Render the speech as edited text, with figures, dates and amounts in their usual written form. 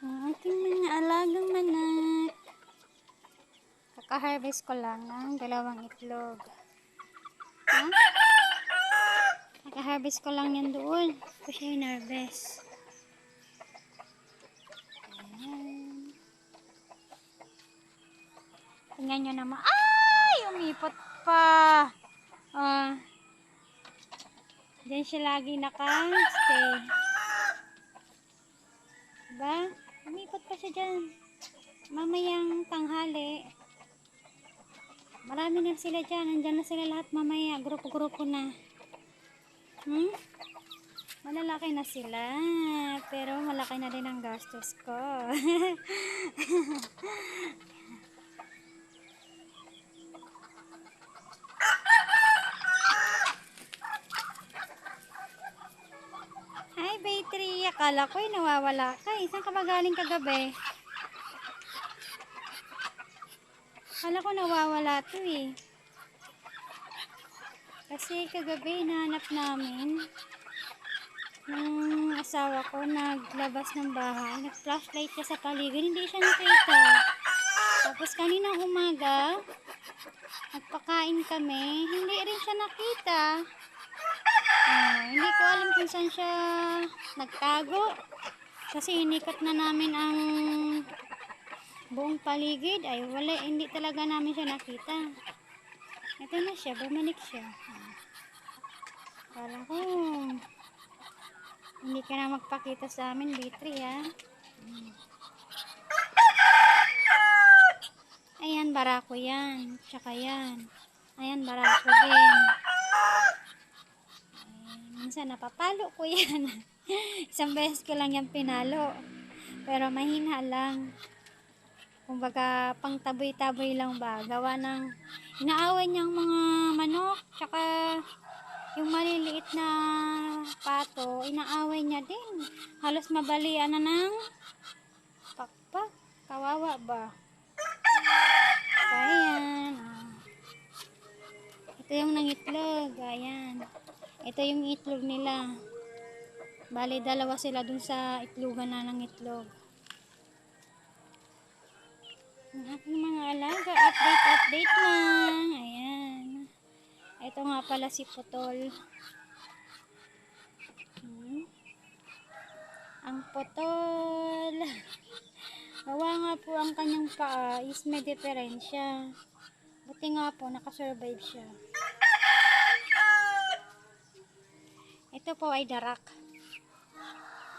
Ang aking mga alagang manok. Kaka-harvest ko lang ng 2 itlog. Ha? Kaka-harvest ko lang yan doon. Ko siya in-harvest. Ayan. Tingnan nyo naman. Ay! Umipot pa. Diyan siya lagi naka-stay. Diba? Umipot pa siya dyan. Mamayang tanghali. Marami na sila dyan. Nandyan na sila lahat mamaya. Grupo-grupo na. Malalaki na sila. Pero malaki na din ang gastos ko. Hi, Baytri. Akala ko nawawala ka. Saan ka ba galing kagabi? Akala ko nawawala to eh. Kasi kagabi nahanap namin ng asawa ko, naglabas ng bahay, nag-flashlight siya sa paligid, hindi siya nakita. Tapos kaninang umaga, nagpakain kami, hindi rin siya nakita. Hindi ko alam kung saan siya nagtago. Kasi inikot na namin ang buong paligid, ay wala, hindi talaga namin siya nakita. Ito na siya, bumalik siya. Kala ko hindi ka na magpakita sa amin, Bitri, ha? Ayan, barako yan. Tsaka yan. Ayan, barako din. Minsan napapalo ko yan. Isang beses ko lang yan pinalo. Pero mahina lang. Kumbaga, pang taboy-taboy lang ba. Gawa ng inaaway niyang mga manok. Tsaka yung maliliit na pato, inaaway niya din. Halos mabalian na ng pakpak. Kawawa ba? Ayan. Ito yung nangitlog. Ayan. Ito yung itlog nila. Bali, 2 sila dun sa itlogan na ng itlog. Ang aking mga alaga. Update lang. Ayan. Ito nga pala si Potol. Ang Potol. Gawa nga po ang kanyang paa is may diferensya. Buti nga po, nakasurvive siya. Ito po ay darak.